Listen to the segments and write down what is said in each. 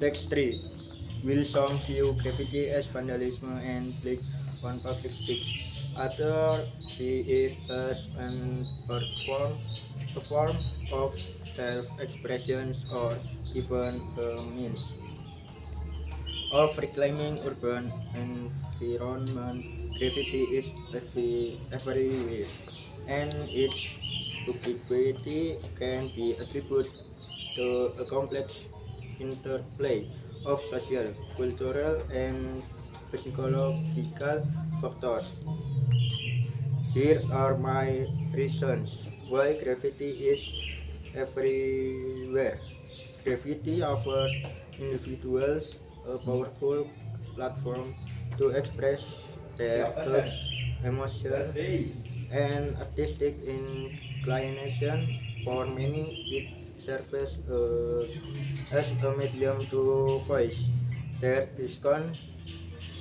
Text 3. Will some view graffiti as vandalism and plague on public space? Others see it as an art form, a form of self-expression or even a means of reclaiming urban environment. Graffiti is everywhere, and its ubiquity can be attributed to a complex interplay of social, cultural, and psychological factors. Here are my reasons why graffiti is everywhere. Graffiti offers individuals a powerful platform to express their thoughts, emotions, and artistic inclination. For many, it serves as a medium to voice their discount,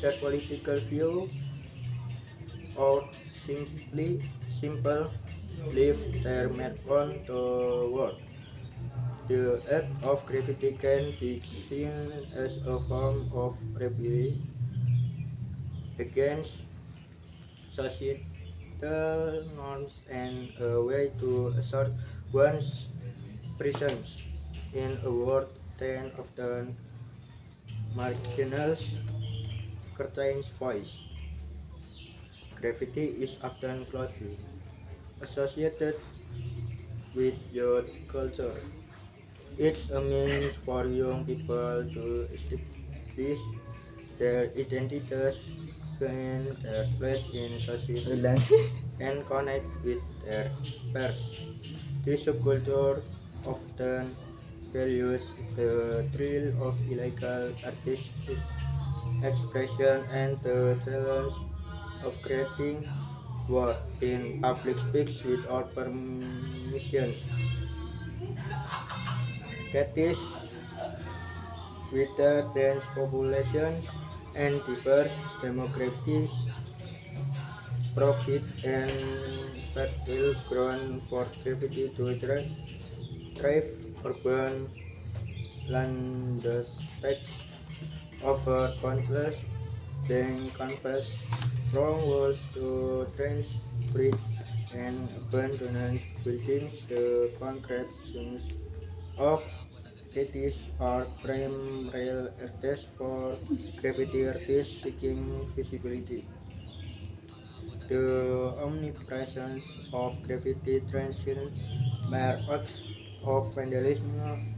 share political view, or simple leave their mark on the world. The act of graffiti can be seen as a form of rebellion against societal norms and a way to assert one's presence in a world that often marginals contains voice. Graffiti is often closely associated with youth culture. It's a means for young people to establish their identities, find their place in society, Ilan sih? and connect with their peers. This subculture often values the thrill of illegal artistic expression and the challenge of creating work in public space without permissions. Cities with a dense population and diverse demographics provide an fertile ground for graffiti to thrive. Urban landscapes offer contrast, then canvas from walls to trench bridge and abandoned buildings. The concrete junction of cities are prime real estate for graffiti artists seeking visibility. The omnipresence of graffiti transcends mere acts of vandalism,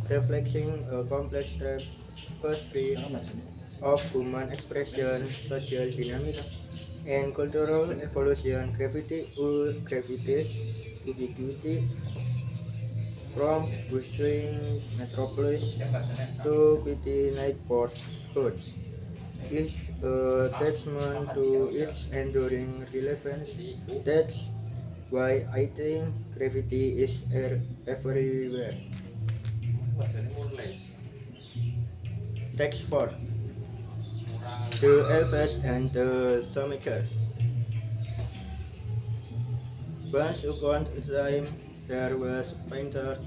reflecting a complex tapestry of human expression, social dynamics, and cultural evolution. Graffiti's ubiquity from bustling metropolis to petty neighborhoods is a testament to its enduring relevance. That's why I think graffiti is everywhere. Text 4. The Elves and the Shoemaker. Once upon a time there was a painter.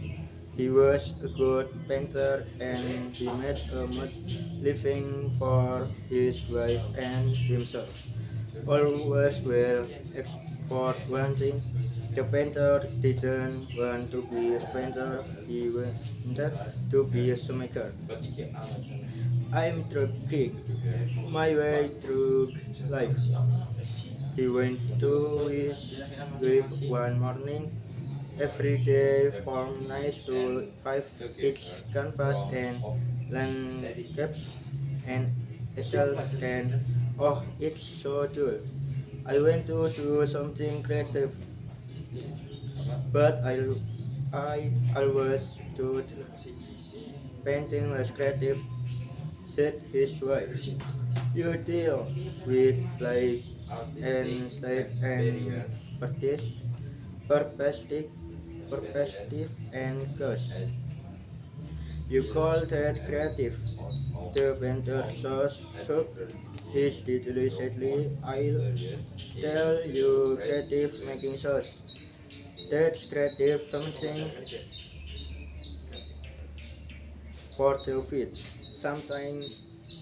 He was a good painter and he made a much living for his wife and himself. All was well except for one thing. The painter didn't want to be a painter, he wanted to be a shoemaker. I'm trucking my way through life. He went to his grave one morning. Every day from 9 to 5 it's canvas and landscapes and easels and oh it's so dull. I went to do something creative but I always thought painting was creative, said his wife. You deal with light and shade and perspective, perspective and curse. You call that creative. The painter says so. He's deliciously I'll tell you creative making sauce. That's creative something for the feet, sometimes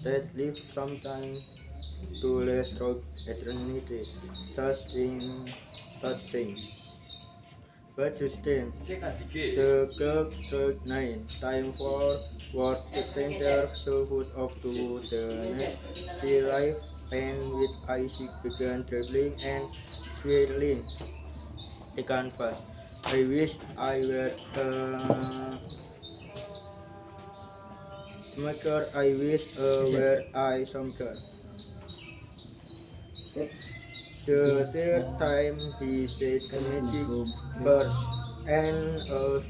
that live, sometimes to last through eternity, such things. But sustain, the clock struck 9, time for work. The painter foot off to the next sea life, and with Isaac began traveling and swirling the canvas. I wish I were a smoker, I wish were I smoker. The third time he said a magic verse and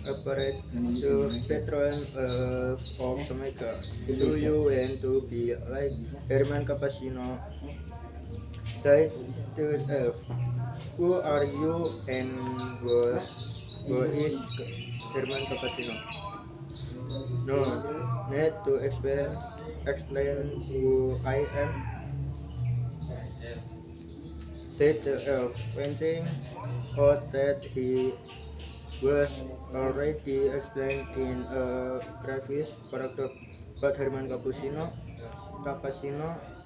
appeared to patron of Samaika. So you want to be like Herman Capasino said to elf. Who are you and who is Herman Capasino? No need to explain who I am, said the elf, pointing out that he was already explained in a previous paragraph. But Herman Capasino,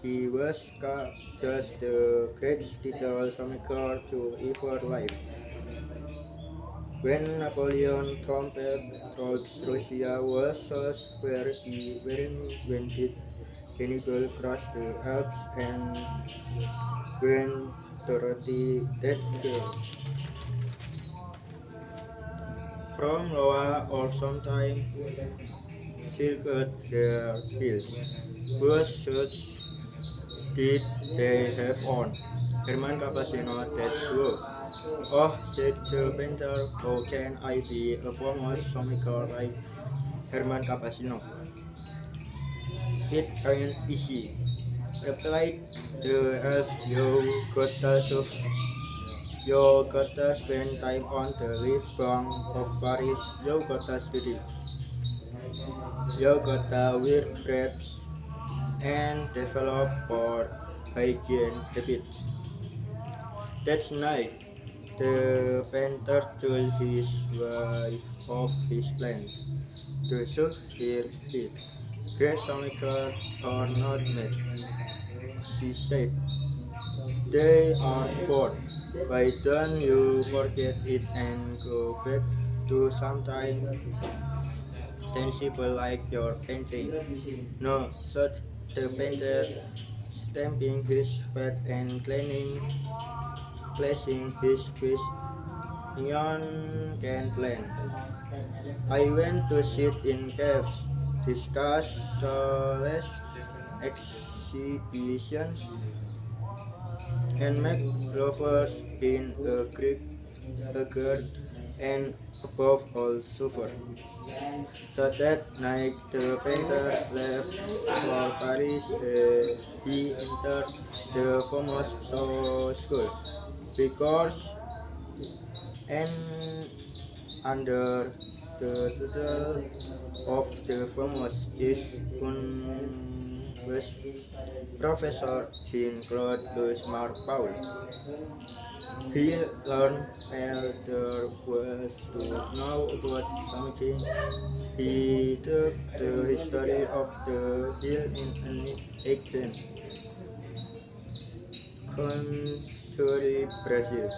he was just the great little filmmaker to ever live. When Napoleon trumped Russia was just where when did Hannibal cross the Alps and when Dorothy that girl from Loa or sometime circled their heels. What shoes did they have on? Herman Capasino, that's who. Oh, said the painter, how can I be a famous filmmaker like Herman Capasino? It ain't easy, replied the elf. You gotta spend time on the riverbank of Paris. You gotta study. You gotta wear breads and develop for hygiene habits. That night, the painter told his wife of his plans to shoot her head. Great filmmakers are not made, she said. They are born. Why don't you forget it and go back to sometime sensible like your painting? No, said the painter, stamping his foot and clenching his fist. None can plan. I went to sit in caves, discuss soulless exhibitions, and make lovers in a creek, a girl, and above all suffer. So that night the painter left for Paris. He entered the famous school because and under the title of the famous is was Professor Jean-Claude Louis Marc Paul. He learned there was to know about something. He took the history of the hill in an ancient country, Brazil.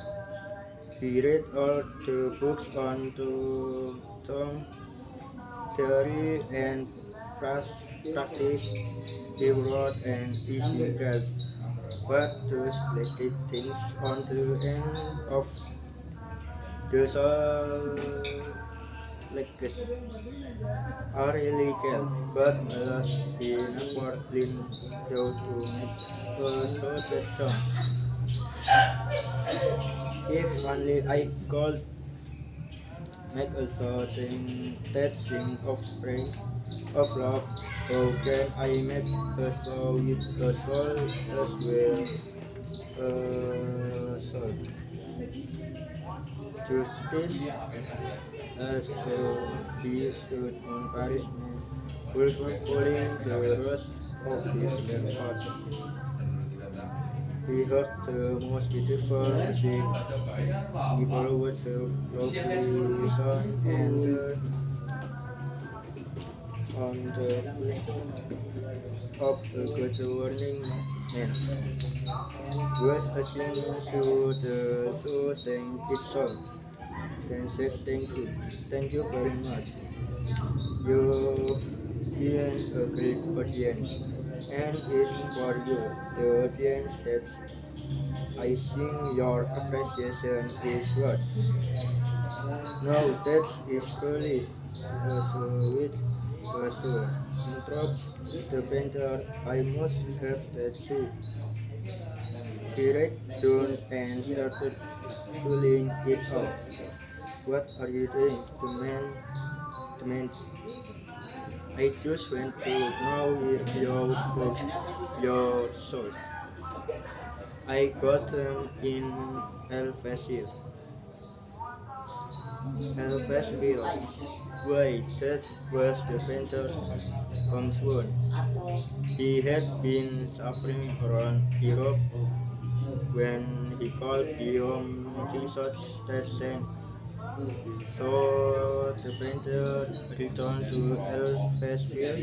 He read all the books on tongue theory and practice. He wrote an easy guide, but those basic things on the end of the soul are illegal, but alas, he never learned how to make a solid song. If only I could make a song that sing of spring, of love, how can I make a song with a soul as well? Soul. Justin, as he stood on Paris, Wolford pulling the rose of his heart. He heard the most beautiful music. He followed the lovely sun and on the of a good warning man was listening to the show sang its song. Then said thank you very much. You've been a great audience, and it's for you. The audience said, I think your appreciation is what. No, that is truly a sweet gesture. Interrupt the painter. I must have that too. He read down and started pulling it off. What are you doing? The man. I just went to know your source. I got them in Elfasville. Elfasville. Wait, that was the painter's hometown. He had been suffering around Europe when he called home making such that sang. So the painter returned to Elfasville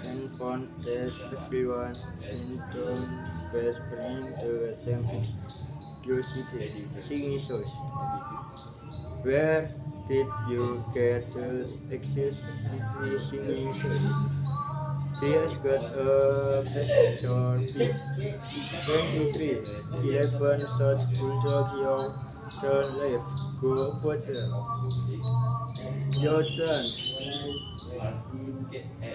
and found that everyone in town was bringing the same exclusivity singing shows. Where did you get those exclusivity singing shows? He has got a pleasure 23, 11 such bulldog your turn left, go Potter. Your turn,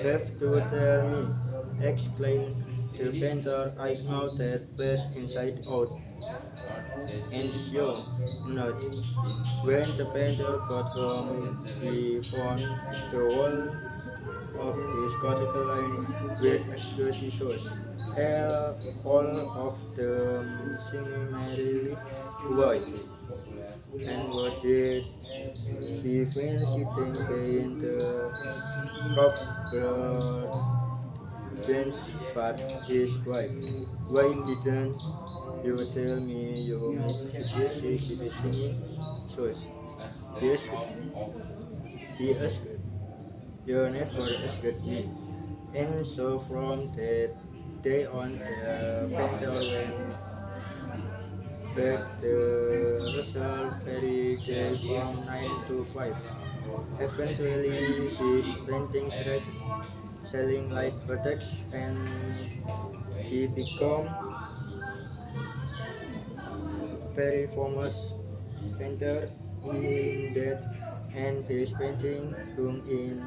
have to tell me, exclaimed the painter. I know that place inside out. And sure not. When the painter got home, he found the wall of his cortical line with exclusive shows. All of them singing merrily. Why? And what did he feel sitting in the cupboard bench but his wife? Why didn't you tell me you made this singing shows? He asked. He asked. You never asked me. And so from that day on, the painter went back to Russell Ferry J from 9 to 5. Eventually, his paintings started selling like buttocks, and he became very famous painter in that, and his painting hung in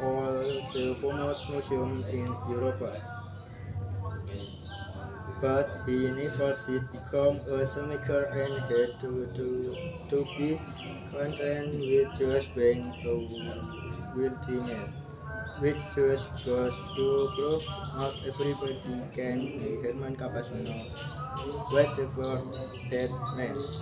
all the famous museums in Europe. But he never did become a filmmaker and had to be content with just being a wealthy man. Which just goes to prove not everybody can be Herman Capasino, whatever that means.